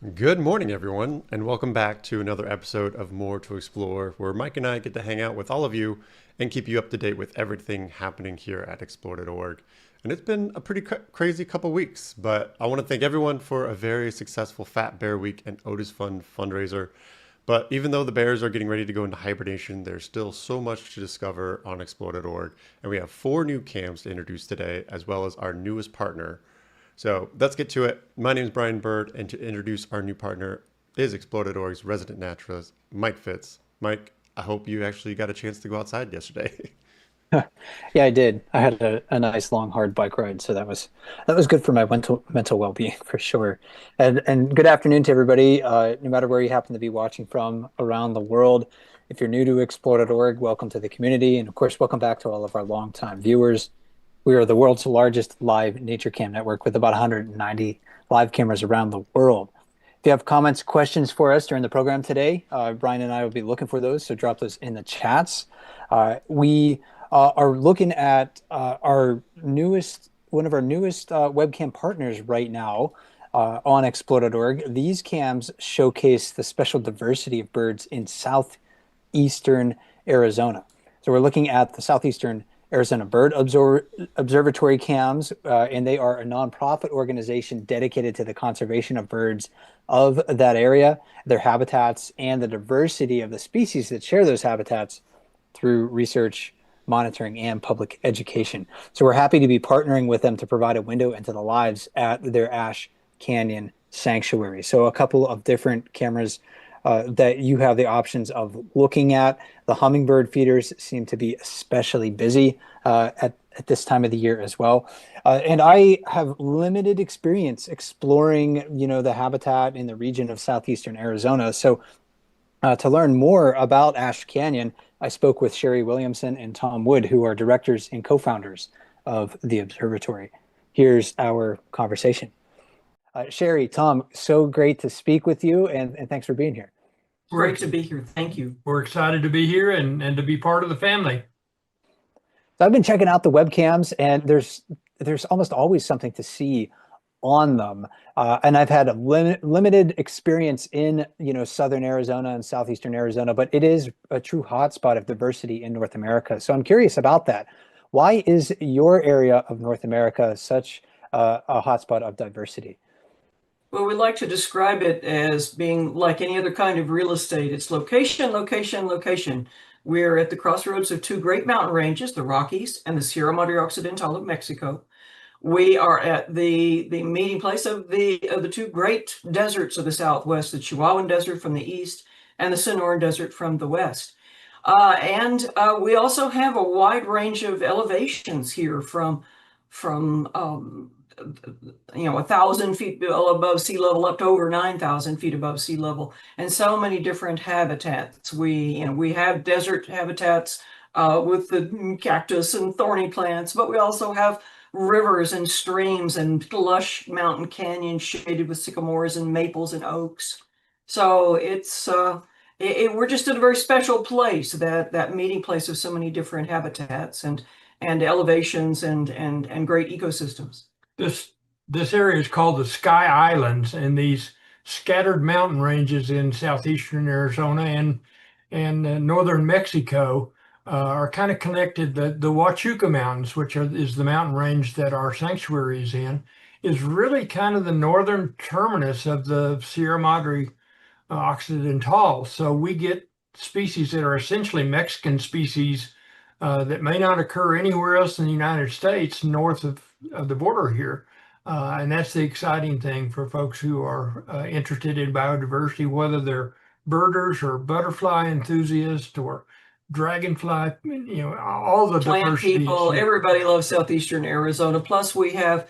Good morning, everyone, and welcome back to another episode of More to Explore, where Mike and I get to hang out with all of you and keep you up to date with everything happening here at explore.org. And it's been a pretty crazy couple weeks, but I want to thank everyone for a very successful Fat Bear Week and Otis Fund fundraiser. But even though the bears are getting ready to go into hibernation, there's still so much to discover on explore.org. And we have 4 new cams to introduce today, as well as our newest partner. So let's get to it. My name is Brian Bird, and to introduce our new partner is explore.org's resident naturalist, Mike Fitz. Mike, I hope you actually got a chance to go outside yesterday. Yeah, I did. I had a nice long hard bike ride, so that was good for my mental well-being for sure. And good afternoon to everybody, no matter where you happen to be watching from around the world. If you're new to explore.org, welcome to the community, and of course, welcome back to all of our longtime viewers. We are the world's largest live nature cam network with about 190 live cameras around the world. If you have comments, questions for us during the program today, Brian and I will be looking for those, so drop those in the chats. We are looking at one of our newest webcam partners right now on explore.org. These cams showcase the special diversity of birds in southeastern Arizona. So we're looking at the Southeastern Arizona Bird Observatory cams, and they are a nonprofit organization dedicated to the conservation of birds of that area, their habitats, and the diversity of the species that share those habitats through research, monitoring, and public education. So we're happy to be partnering with them to provide a window into the lives at their Ash Canyon Sanctuary. So a couple of different cameras that you have the options of looking at. The hummingbird feeders seem to be especially busy at this time of the year as well. And I have limited experience exploring, the habitat in the region of southeastern Arizona. So to learn more about Ash Canyon, I spoke with Sherry Williamson and Tom Wood, who are directors and co-founders of the observatory. Here's our conversation. Sherry, Tom, so great to speak with you, and thanks for being here. Great to be here. Thank you. We're excited to be here and to be part of the family. So I've been checking out the webcams, and there's almost always something to see on them. And I've had a limited experience in southern Arizona and southeastern Arizona, but it is a true hotspot of diversity in North America. So I'm curious about that. Why is your area of North America such a hotspot of diversity? Well, we like to describe it as being like any other kind of real estate. It's location, location, location. We're at the crossroads of 2 great mountain ranges, the Rockies and the Sierra Madre Occidental of Mexico. We are at the meeting place of the 2 great deserts of the Southwest, the Chihuahuan Desert from the east and the Sonoran Desert from the west. And we also have a wide range of elevations here from 1,000 feet above sea level up to over 9,000 feet above sea level, and so many different habitats. We have desert habitats with the cactus and thorny plants, but we also have rivers and streams and lush mountain canyons shaded with sycamores and maples and oaks. So we're just in a very special place, that meeting place of so many different habitats and elevations and great ecosystems. This area is called the Sky Islands, and these scattered mountain ranges in southeastern Arizona and northern Mexico are kind of connected. The Huachuca Mountains, which is the mountain range that our sanctuary is in, is really kind of the northern terminus of the Sierra Madre Occidental. So we get species that are essentially Mexican species that may not occur anywhere else in the United States north of the border here. And that's the exciting thing for folks who are interested in biodiversity, whether they're birders or butterfly enthusiasts or dragonfly, all the Plant diversity. people, everybody loves southeastern Arizona. Plus we have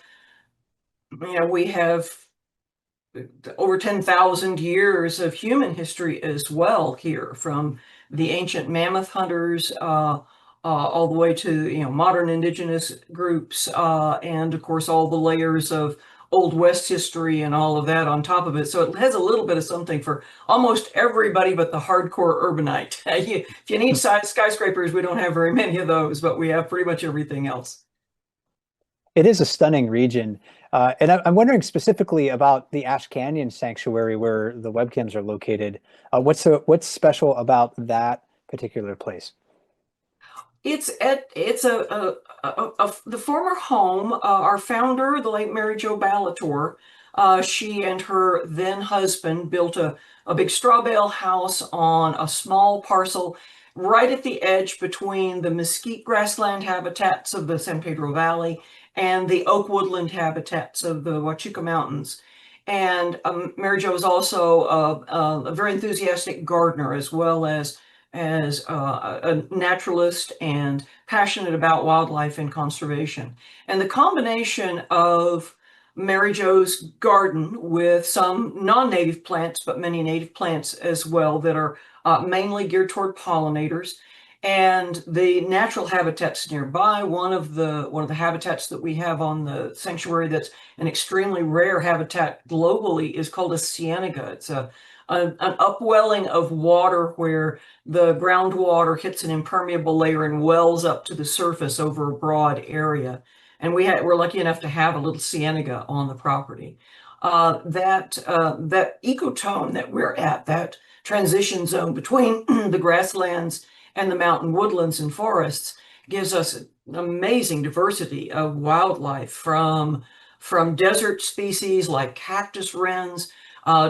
over 10,000 years of human history as well here, from the ancient mammoth hunters all the way to modern indigenous groups, and of course all the layers of Old West history and all of that on top of it. So it has a little bit of something for almost everybody but the hardcore urbanite. If you need skyscrapers, we don't have very many of those, but we have pretty much everything else. It is a stunning region. And I'm wondering specifically about the Ash Canyon Sanctuary where the webcams are located. What's special about that particular place? It's the former home. Our founder, the late Mary Jo Ballator, she and her then husband built a big straw bale house on a small parcel right at the edge between the mesquite grassland habitats of the San Pedro Valley and the oak woodland habitats of the Huachuca Mountains. And Mary Jo is also a very enthusiastic gardener, as well as a naturalist and passionate about wildlife and conservation. And the combination of Mary Jo's garden with some non-native plants, but many native plants as well that are mainly geared toward pollinators, and the natural habitats nearby. One of the habitats that we have on the sanctuary that's an extremely rare habitat globally is called a cienega. It's an upwelling of water where the groundwater hits an impermeable layer and wells up to the surface over a broad area. And we're lucky enough to have a little cienega on the property. That ecotone that we're at, that transition zone between the grasslands and the mountain woodlands and forests, gives us an amazing diversity of wildlife, from desert species like cactus wrens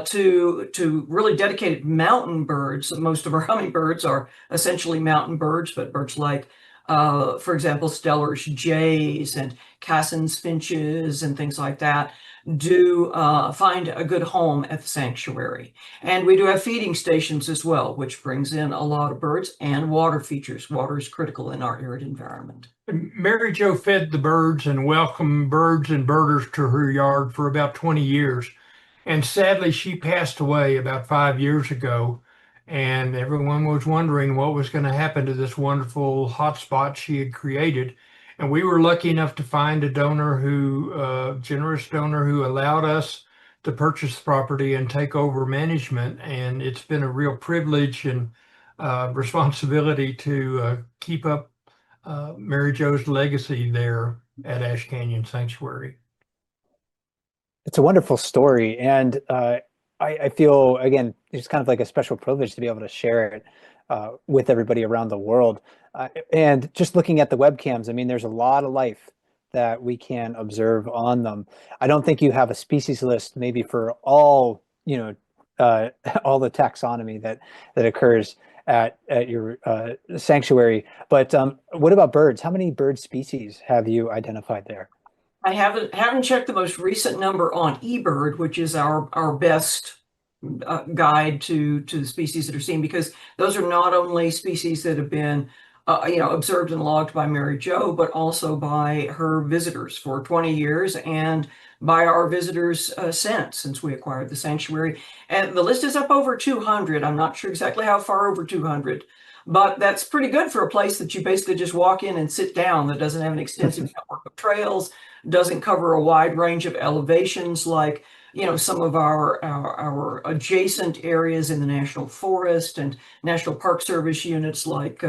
to really dedicated mountain birds. Most of our hummingbirds are essentially mountain birds, but birds like, for example, Steller's jays and Cassin's finches and things like that do find a good home at the sanctuary. And we do have feeding stations as well, which brings in a lot of birds, and water features. Water is critical in our arid environment. Mary Jo fed the birds and welcomed birds and birders to her yard for about 20 years. And sadly, she passed away about 5 years ago. And everyone was wondering what was going to happen to this wonderful hotspot she had created. And we were lucky enough to find a generous donor who allowed us to purchase the property and take over management. And it's been a real privilege and responsibility to keep up Mary Jo's legacy there at Ash Canyon Sanctuary. It's a wonderful story, and I feel, again, it's kind of like a special privilege to be able to share it with everybody around the world. And just looking at the webcams, I mean, there's a lot of life that we can observe on them. I don't think you have a species list maybe for all, all the taxonomy that occurs at your sanctuary. But what about birds? How many bird species have you identified there? I haven't checked the most recent number on eBird, which is our best guide to the species that are seen, because those are not only species that have been observed and logged by Mary Jo, but also by her visitors for 20 years and by our visitors since we acquired the sanctuary. And the list is up over 200. I'm not sure exactly how far over 200, but that's pretty good for a place that you basically just walk in and sit down, that doesn't have an extensive network of trails, doesn't cover a wide range of elevations like some of our adjacent areas in the National Forest and National Park Service units like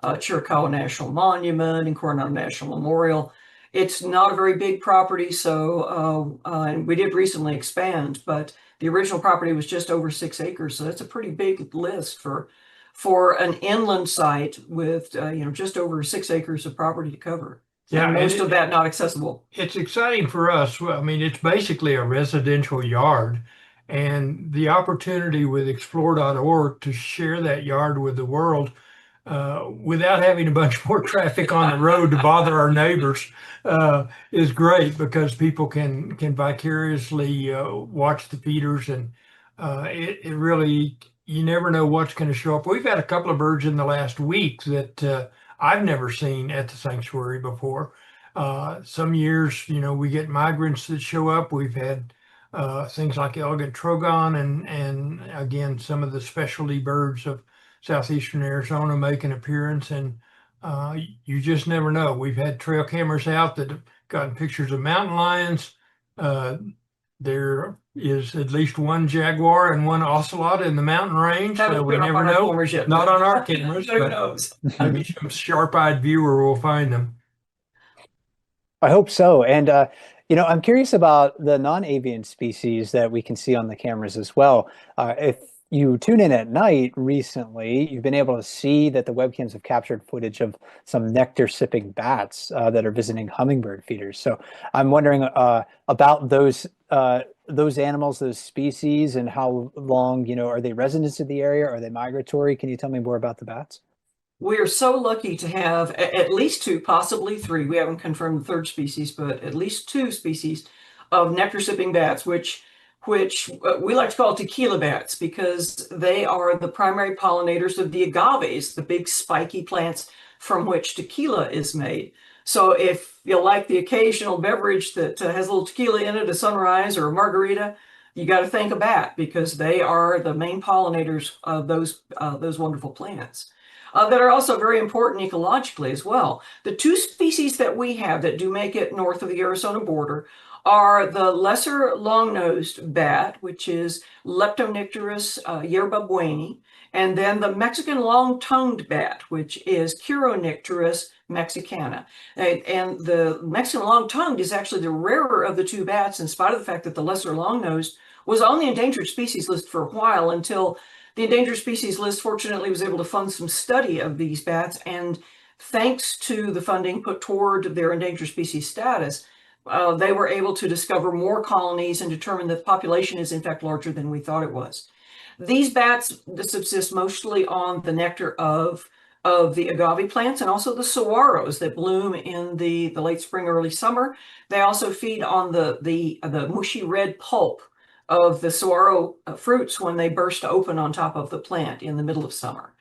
Chiricahua National Monument and Coronado National Memorial. It's not a very big property, so and we did recently expand, but the original property was just over 6 acres, so that's a pretty big list for an inland site with just over 6 acres of property to cover. Yeah, and most of that not accessible. It's exciting for us. I mean, it's basically a residential yard, and the opportunity with explore.org to share that yard with the world without having a bunch more traffic on the road to bother our neighbors is great, because people can vicariously watch the feeders, and it really, you never know what's going to show up. We've had a couple of birds in the last week that I've never seen at the sanctuary before. Some years, we get migrants that show up. We've had things like elegant trogon and again, some of the specialty birds of Southeastern Arizona make an appearance, and you just never know. We've had trail cameras out that have gotten pictures of mountain lions. There is at least one jaguar and one ocelot in the mountain range, so we never know. Not on our cameras, Who knows? Maybe some sharp-eyed viewer will find them. I hope so. And I'm curious about the non-avian species that we can see on the cameras as well. If you tune in at night recently, you've been able to see that the webcams have captured footage of some nectar-sipping bats that are visiting hummingbird feeders. So I'm wondering about those animals, those species, and how long, are they residents of the area? Are they migratory? Can you tell me more about the bats? We are so lucky to have at least two, possibly three. We haven't confirmed the third species, but at least two species of nectar-sipping bats, which we like to call tequila bats because they are the primary pollinators of the agaves, the big spiky plants from which tequila is made. So if you like the occasional beverage that has a little tequila in it, a sunrise or a margarita, you got to thank a bat because they are the main pollinators of those wonderful plants. That are also very important ecologically as well. The two species that we have that do make it north of the Arizona border are the lesser long-nosed bat, which is Leptonicterus yerbabueni, and then the Mexican long-tongued bat, which is Chironicterus mexicana. And the Mexican long-tongued is actually the rarer of the two bats, in spite of the fact that the lesser long-nosed was on the endangered species list for a while until the endangered species list fortunately was able to fund some study of these bats, and thanks to the funding put toward their endangered species status, they were able to discover more colonies and determine that the population is in fact larger than we thought it was. These bats subsist mostly on the nectar of the agave plants and also the saguaros that bloom in the late spring, early summer. They also feed on the mushy red pulp of the saguaro fruits when they burst open on top of the plant in the middle of summer.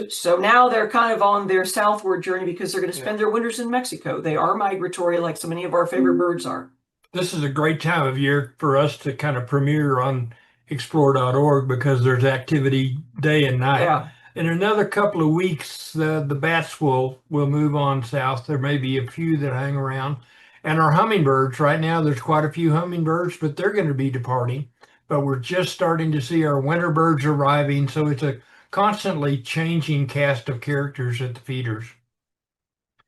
So now they're kind of on their southward journey because they're going to spend their winters in Mexico. They are migratory like so many of our favorite birds are. This is a great time of year for us to kind of premiere on explore.org because there's activity day and night. Yeah. In another couple of weeks, the bats will move on south. There may be a few that hang around. And our hummingbirds, right now, there's quite a few hummingbirds, but they're going to be departing. But we're just starting to see our winter birds arriving. So it's a constantly changing cast of characters at the feeders.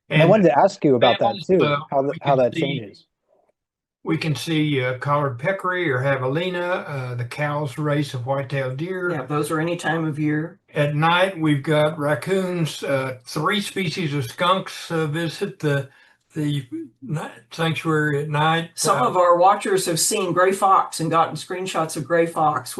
And I wanted to ask you about that too, we how can that see- changes. We can see collared peccary or javelina, the cow's race of white-tailed deer. Yeah, those are any time of year. At night, we've got raccoons. Three species of skunks visit the sanctuary at night. Some of our watchers have seen gray fox and gotten screenshots of gray fox,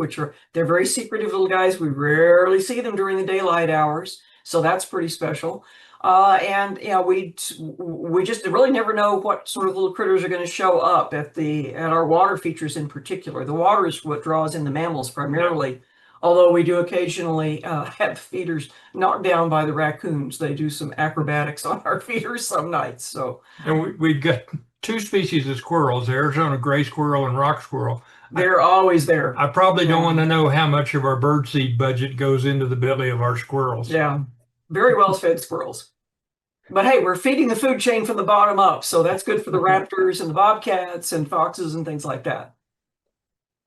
they're very secretive little guys. We rarely see them during the daylight hours, so that's pretty special. And we just really never know what sort of little critters are going to show up at our water features in particular. The water is what draws in the mammals primarily, although we do occasionally have the feeders knocked down by the raccoons. They do some acrobatics on our feeders some nights. So, and we've got two species of squirrels: the Arizona gray squirrel and rock squirrel. They're always there. I probably don't want to know how much of our birdseed budget goes into the belly of our squirrels. Yeah, very well fed squirrels. But hey, we're feeding the food chain from the bottom up, so that's good for the raptors and the bobcats and foxes and things like that.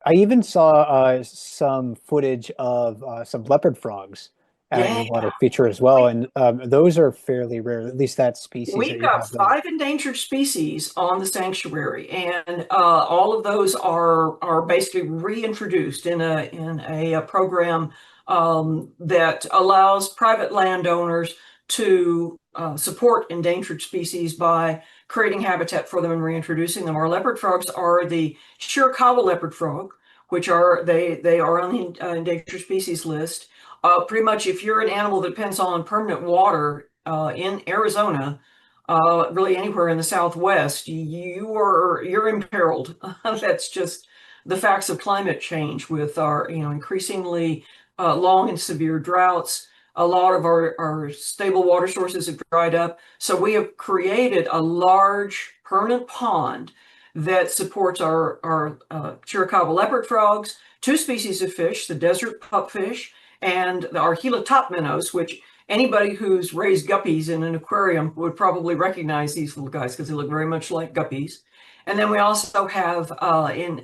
I even saw some footage of some leopard frogs at your water feature as well, and those are fairly rare, at least that species. We've got 5 endangered species on the sanctuary, and all of those are basically reintroduced in a program that allows private landowners to support endangered species by creating habitat for them and reintroducing them. Our leopard frogs are the Chiricahua leopard frog, which they are on the endangered species list. Pretty much if you're an animal that depends on permanent water in Arizona, really anywhere in the Southwest, you're imperiled. That's just the facts of climate change with our increasingly long and severe droughts. A lot of our stable water sources have dried up. So we have created a large permanent pond that supports our Chiricahua leopard frogs, 2 species of fish, the desert pupfish, and our Gila top minnows, which anybody who's raised guppies in an aquarium would probably recognize these little guys because they look very much like guppies. And then we also have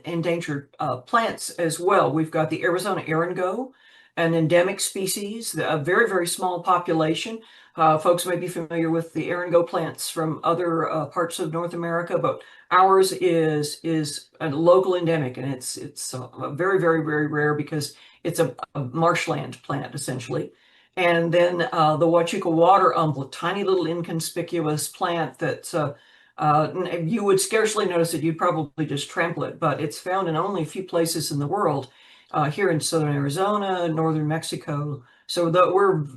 endangered plants as well. We've got the Arizona eringo an endemic species, a very, very small population. Folks may be familiar with the Eringo plants from other parts of North America, but ours is a local endemic, and it's very, very, very rare because it's a marshland plant essentially. And then the Huachuca water umbel, tiny little inconspicuous plant that you would scarcely notice it. You'd probably just trample it, but it's found in only a few places in the world, here in southern Arizona, northern Mexico. So that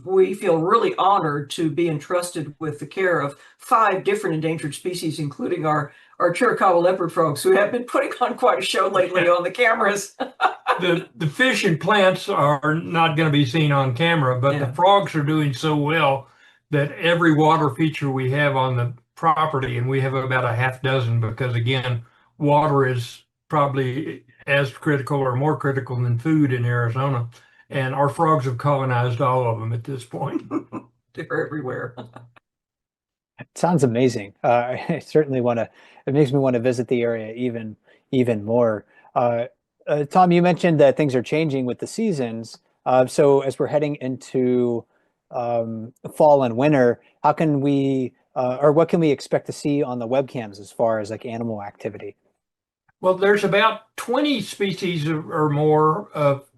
we feel really honored to be entrusted with the care of 5 different endangered species, including our Chiricahua leopard frogs, who have been putting on quite a show lately on the cameras. The fish and plants are not going to be seen on camera, but the frogs are doing so well that every water feature we have on the property, and we have about a half dozen, because again, water is probably as critical or more critical than food in Arizona. And our frogs have colonized all of them at this point. They're everywhere. It sounds amazing. I certainly want to, it makes me want to visit the area even more. Tom, you mentioned that things are changing with the seasons. So as we're heading into fall and winter, how can we, or what can we expect to see on the webcams as far as like animal activity? Well, there's about 20 species or more of,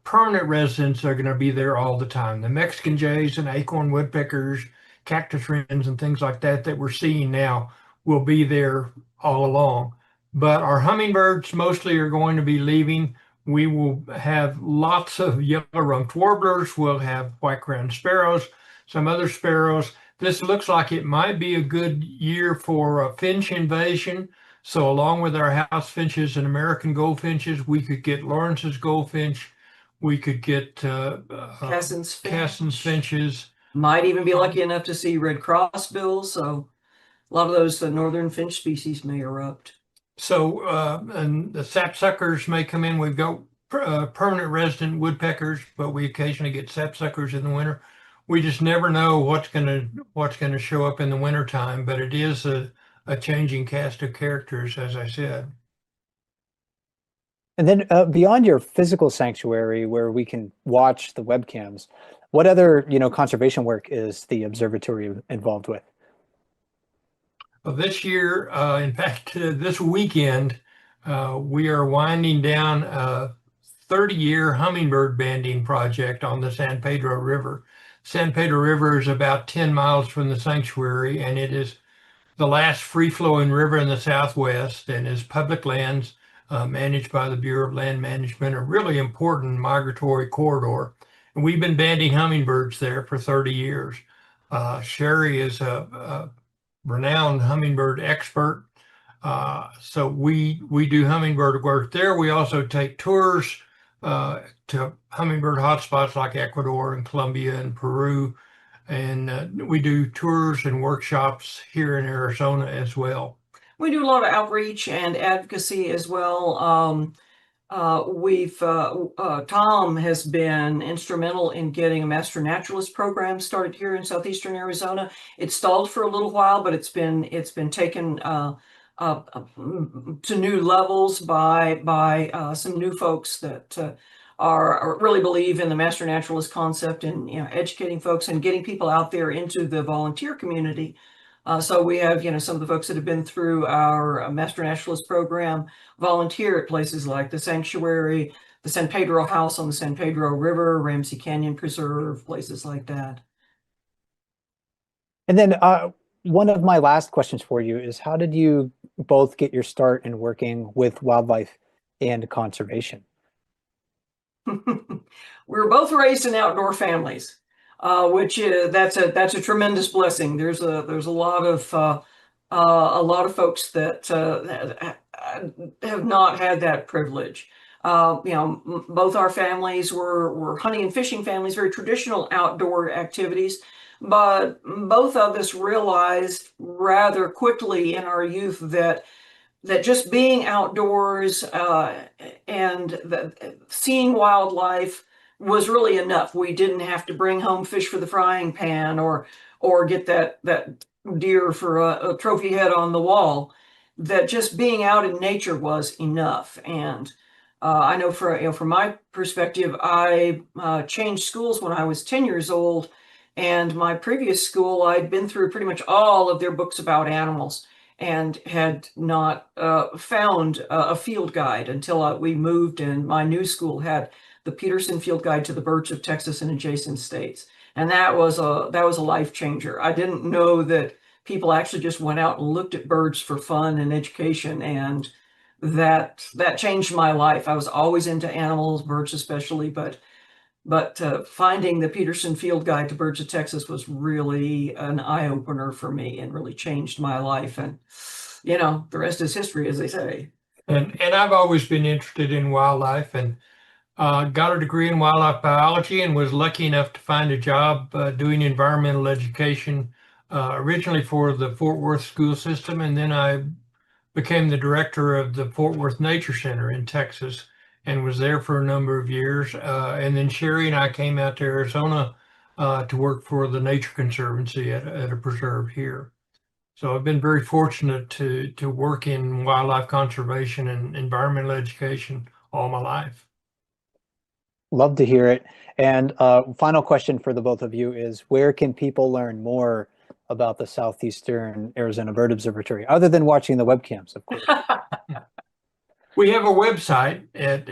permanent residents are going to be there all the time. The Mexican jays and acorn woodpeckers, cactus wrens, and things like that we're seeing now will be there all along. But our hummingbirds mostly are going to be leaving. We will have lots of yellow-rumped warblers. We'll have white-crowned sparrows, some other sparrows. This looks like it might be a good year for a finch invasion. So along with our house finches and American goldfinches, we could get Lawrence's goldfinch. We could get Cassin's finches. Might even be lucky enough to see red crossbills. So a lot of those northern finch species may erupt. So and the sapsuckers may come in. We've got permanent resident woodpeckers, but we occasionally get sapsuckers in the winter. We just never know what's gonna show up in the wintertime, but it is a changing cast of characters, as I said. And then beyond your physical sanctuary where we can watch the webcams, what other, conservation work is the observatory involved with? Well, this year, in fact, this weekend, we are winding down a 30-year hummingbird banding project on the San Pedro River. San Pedro River is about 10 miles from the sanctuary, and it is the last free-flowing river in the Southwest, and is public lands managed by the Bureau of Land Management, a really important migratory corridor. And we've been banding hummingbirds there for 30 years. Sherry is a renowned hummingbird expert. So we do hummingbird work there. We also take tours to hummingbird hotspots like Ecuador and Colombia and Peru. And we do tours and workshops here in Arizona as well. We do a lot of outreach and advocacy as well. Tom has been instrumental in getting a master naturalist program started here in southeastern Arizona. It stalled for a little while, but it's been taken to new levels by some new folks that are really believe in the master naturalist concept, and educating folks and getting people out there into the volunteer community. So we have some of the folks that have been through our master naturalist program volunteer at places like the sanctuary, the San Pedro House on the San Pedro River, Ramsey Canyon Preserve, places like that. And then one of my last questions for you is, how did you both get your start in working with wildlife and conservation? We were both raised in outdoor families, which is that's a tremendous blessing. There's a lot of folks that have not had that privilege. Both our families were hunting and fishing families, very traditional outdoor activities, but both of us realized rather quickly in our youth that just being outdoors and seeing wildlife was really enough. We didn't have to bring home fish for the frying pan or get that deer for a trophy head on the wall. That just being out in nature was enough. And I know from my perspective, I changed schools when I was 10 years old, and my previous school, I'd been through pretty much all of their books about animals and had not found a field guide until we moved, and my new school had the Peterson Field Guide to the Birds of Texas and adjacent states. And that was a life changer. I didn't know that people actually just went out and looked at birds for fun and education, and that changed my life. I was always into animals, birds especially, but finding the Peterson Field Guide to Birds of Texas was really an eye-opener for me and really changed my life. And the rest is history, as they say. And I've always been interested in wildlife, and got a degree in wildlife biology and was lucky enough to find a job doing environmental education, originally for the Fort Worth school system, and then I became the director of the Fort Worth Nature Center in Texas and was there for a number of years. And then Sherry and I came out to Arizona to work for the Nature Conservancy at a preserve here. So I've been very fortunate to work in wildlife conservation and environmental education all my life. Love to hear it. And final question for the both of you is, where can people learn more about the Southeastern Arizona Bird Observatory, other than watching the webcams, of course? We have a website at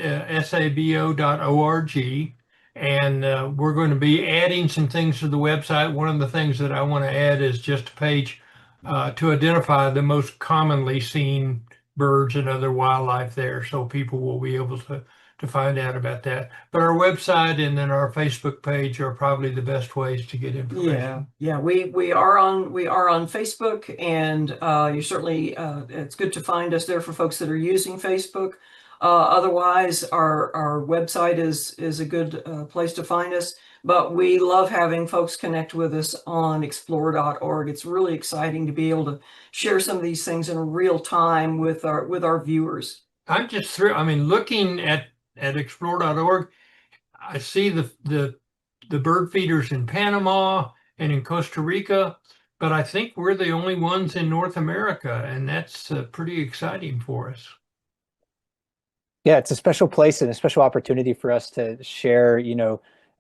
sabo.org, and we're going to be adding some things to the website. One of the things that I want to add is just a page to identify the most commonly seen birds and other wildlife there, so people will be able to find out about that. But our website and then our Facebook page are probably the best ways to get information. Yeah, we are on Facebook, and you certainly it's good to find us there for folks that are using Facebook. Otherwise, our website is a good place to find us. But we love having folks connect with us on explore.org. It's really exciting to be able to share some of these things in real time with our viewers. I'm just thrilled. I mean, looking at explore.org, I see the bird feeders in Panama and in Costa Rica, but I think we're the only ones in North America, and that's pretty exciting for us. Yeah, it's a special place and a special opportunity for us to share,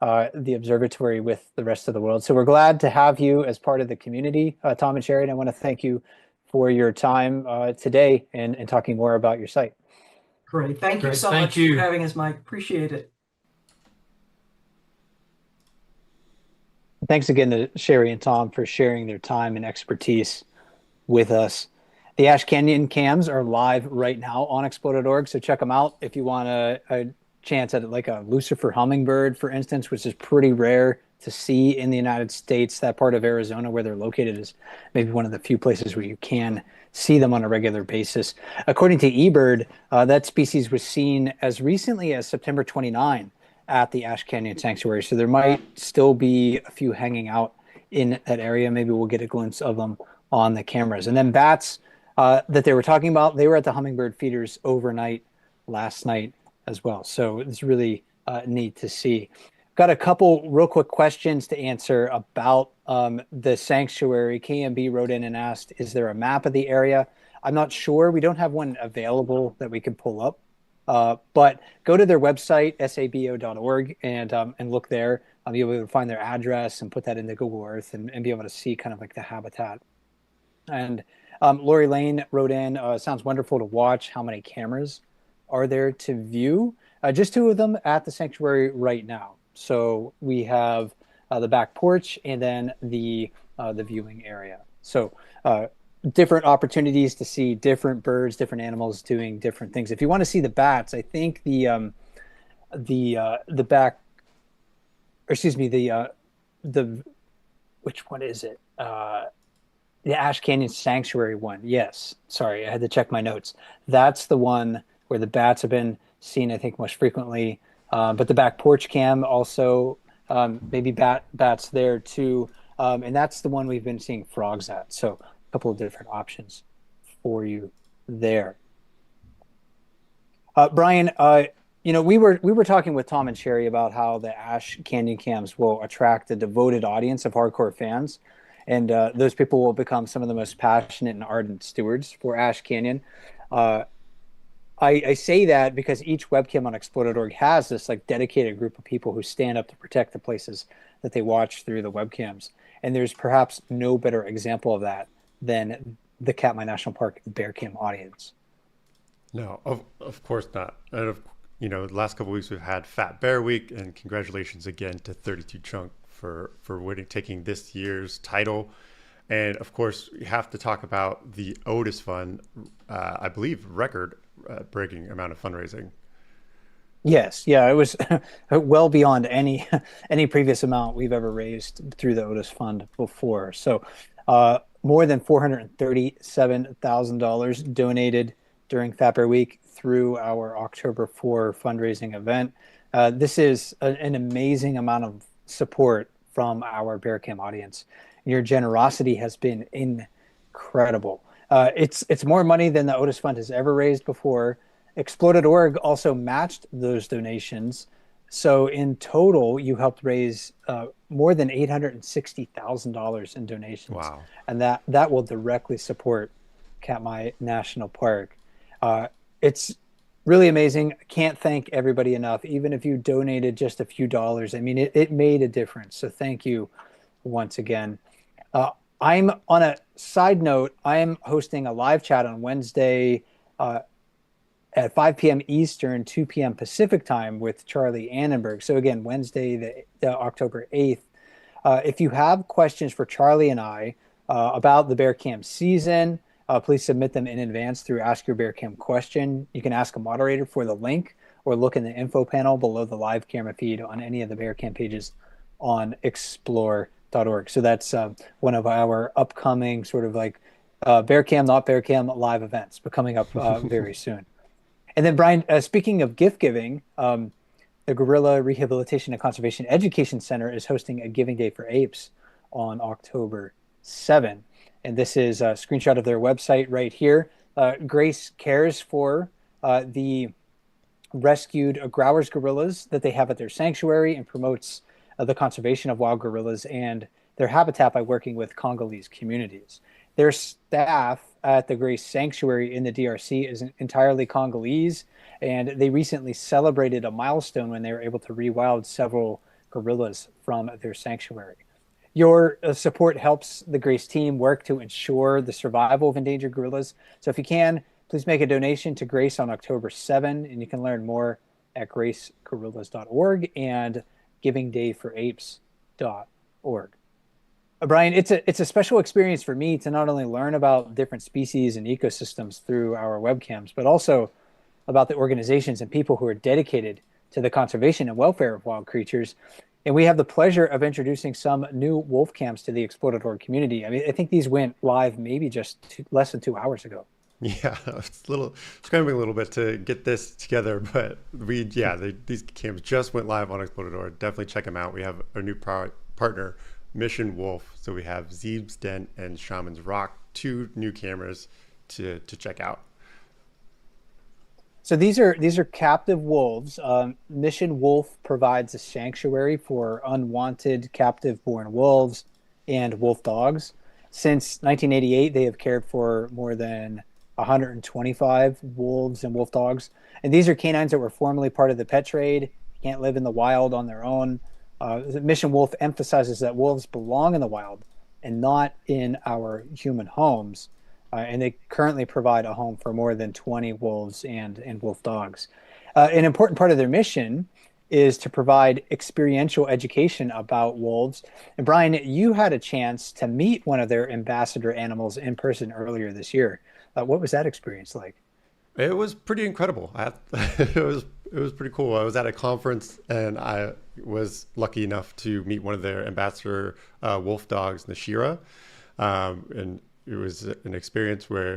the observatory with the rest of the world. So we're glad to have you as part of the community, Tom and Sherry, and I want to thank you for your time today and talking more about your site. Great. Thank you so much for having us, Mike. Appreciate it. Thanks again to Sherry and Tom for sharing their time and expertise with us. The Ash Canyon cams are live right now on explode.org, so check them out if you want a chance at like a Lucifer hummingbird, for instance, which is pretty rare to see in the United States. That part of Arizona where they're located is maybe one of the few places where you can see them on a regular basis. According to eBird, that species was seen as recently as September 29 at the Ash Canyon Sanctuary. So there might still be a few hanging out in that area. Maybe we'll get a glimpse of them on the cameras. And then bats that they were talking about, they were at the hummingbird feeders overnight last night as well. So it's really neat to see. Got a couple real quick questions to answer about the sanctuary. KMB wrote in and asked, is there a map of the area? I'm not sure. We don't have one available that we can pull up. But go to their website, sabo.org, and look there. I'll be able to find their address and put that into Google Earth and be able to see kind of like the habitat. And Lori Lane wrote in, sounds wonderful to watch. How many cameras are there to view? Just 2 of them at the sanctuary right now. So we have the back porch and then the viewing area. So different opportunities to see different birds, different animals doing different things. If you want to see the bats, I think the back, or excuse me, the which one is it? The Ash Canyon Sanctuary one. Yes, sorry, I had to check my notes. That's the one where the bats have been seen, I think, most frequently. But the back porch cam also maybe bats there too, and that's the one we've been seeing frogs at. So a couple of different options for you there. Brian, we were talking with Tom and Sherry about how the Ash Canyon cams will attract a devoted audience of hardcore fans, and those people will become some of the most passionate and ardent stewards for Ash Canyon. I say that because each webcam on Exploded.org has this like dedicated group of people who stand up to protect the places that they watch through the webcams. And there's perhaps no better example of that than the Katmai National Park Bear Cam audience. No, of course not. And the last couple of weeks we've had Fat Bear Week, and congratulations again to 32 Chunk for taking this year's title. And of course, we have to talk about the Otis Fund. I believe record breaking amount of fundraising. Yes, yeah, it was well beyond any previous amount we've ever raised through the Otis Fund before. So, more than $437,000 donated during Fat Bear Week through our October 4 fundraising event. This is an amazing amount of support from our Bear Cam audience. Your generosity has been incredible. It's more money than the Otis Fund has ever raised before. Exploded.org also matched those donations. So in total, you helped raise more than $860,000 in donations. Wow. And that will directly support Katmai National Park. It's really amazing. I can't thank everybody enough. Even if you donated just a few dollars, I mean, it made a difference. So thank you once again. I'm on a side note, I am hosting a live chat on Wednesday at 5 p.m. Eastern, 2 p.m. Pacific time with Charlie Annenberg. So again, Wednesday, the October 8th. If you have questions for Charlie and I about the Bear Cam season, please submit them in advance through Ask Your Bear Cam question. You can ask a moderator for the link or look in the info panel below the live camera feed on any of the Bear Cam pages on Explore.org. So that's one of our upcoming sort of like Bear Cam, not Bear Cam live events, but coming up very soon. And then Brian, speaking of gift giving, the Gorilla Rehabilitation and Conservation Education Center is hosting a Giving Day for Apes on October 7. And this is a screenshot of their website right here. Grace cares for the rescued Growers gorillas that they have at their sanctuary and promotes the conservation of wild gorillas and their habitat by working with Congolese communities. Their staff at the Grace Sanctuary in the DRC is entirely Congolese, and they recently celebrated a milestone when they were able to rewild several gorillas from their sanctuary. Your support helps the Grace team work to ensure the survival of endangered gorillas. So if you can, please make a donation to Grace on October 7, and you can learn more at gracegorillas.org and givingdayforapes.org. Brian, it's a special experience for me to not only learn about different species and ecosystems through our webcams, but also about the organizations and people who are dedicated to the conservation and welfare of wild creatures. And we have the pleasure of introducing some new wolf cams to the Exploded.org community. I mean, I think these went live maybe just less than 2 hours ago. Yeah, it's scrambling a little bit to get this together, but these cams just went live on Exploded.org. Definitely check them out. We have a new partner, Mission Wolf. So we have Zeeb's Den and Shaman's Rock, 2 new cameras to check out. So these are captive wolves. Mission Wolf provides a sanctuary for unwanted captive-born wolves and wolf dogs. Since 1988, they have cared for more than 125 wolves and wolf dogs. And these are canines that were formerly part of the pet trade, can't live in the wild on their own. Mission Wolf emphasizes that wolves belong in the wild and not in our human homes. And they currently provide a home for more than 20 wolves and wolf dogs. An important part of their mission is to provide experiential education about wolves. And Brian, you had a chance to meet one of their ambassador animals in person earlier this year. What was that experience like? It was pretty incredible. It was pretty cool. I was at a conference and I was lucky enough to meet one of their ambassador wolf dogs, Nashira, and it was an experience where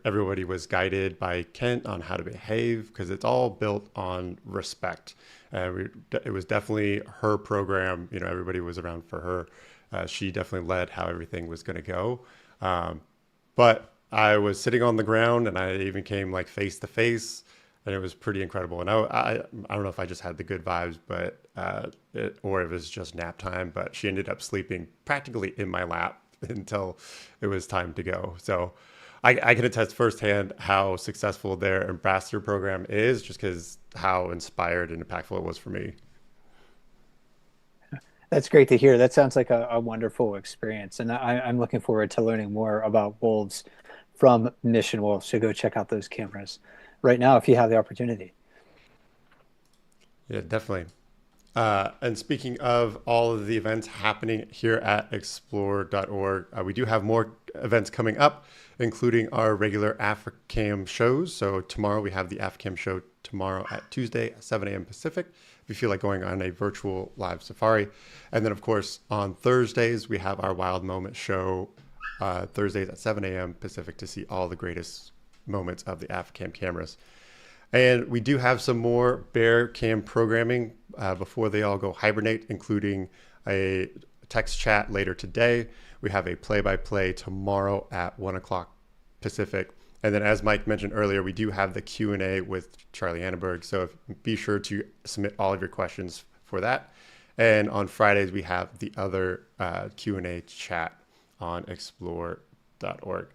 everybody was guided by Kent on how to behave, because it's all built on respect. It was definitely her program. You know, everybody was around for her. She definitely led how everything was going to go. But I was sitting on the ground, and I even came like face to face, and it was pretty incredible. And I don't know if I just had the good vibes, but or if it was just nap time. But she ended up sleeping practically in my lap until it was time to go. So I can attest firsthand how successful their ambassador program is, just because how inspired and impactful it was for me. That's great to hear. That sounds like a wonderful experience. And I'm looking forward to learning more about wolves from Mission Wolf. So go check out those cameras right now if you have the opportunity. Yeah, definitely. And speaking of all of the events happening here at explore.org, we do have more events coming up, including our regular AFRICAM shows. So tomorrow we have the AFRICAM show tomorrow at Tuesday at 7 a.m. Pacific, if you feel like going on a virtual live safari. And then, of course, on Thursdays, we have our Wild Moment show, Thursdays at 7 a.m. Pacific, to see all the greatest moments of the AFRICAM cameras. And we do have some more bear cam programming before they all go hibernate, including a text chat later today. We have a play-by-play tomorrow at 1 o'clock Pacific. And then, as Mike mentioned earlier, we do have the Q&A with Charlie Annenberg. So be sure to submit all of your questions for that. And on Fridays, we have the other Q&A chat on explore.org.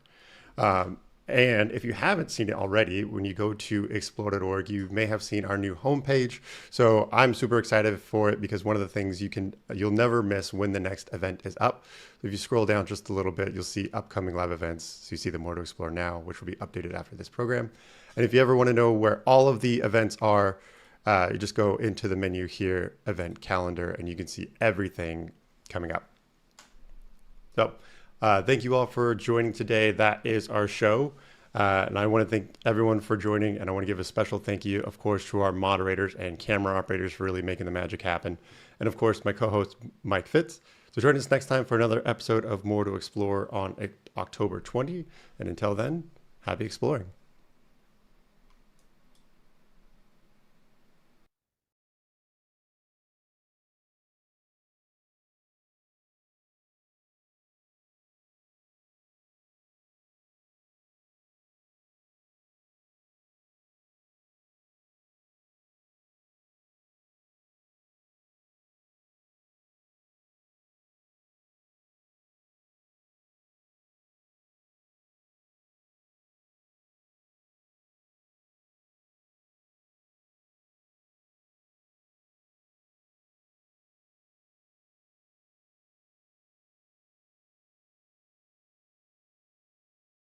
And if you haven't seen it already, when you go to explore.org, you may have seen our new homepage. So I'm super excited for it, because one of the things you'll never miss when the next event is up. So if you scroll down just a little bit, you'll see upcoming live events. So you see the More to Explore Now, which will be updated after this program. And if you ever want to know where all of the events are, you just go into the menu here, event calendar, and you can see everything coming up. So thank you all for joining today. That is our show. And I want to thank everyone for joining. And I want to give a special thank you, of course, to our moderators and camera operators for really making the magic happen. And of course, my co-host, Mike Fitz. So join us next time for another episode of More to Explore on October 20. And until then, happy exploring.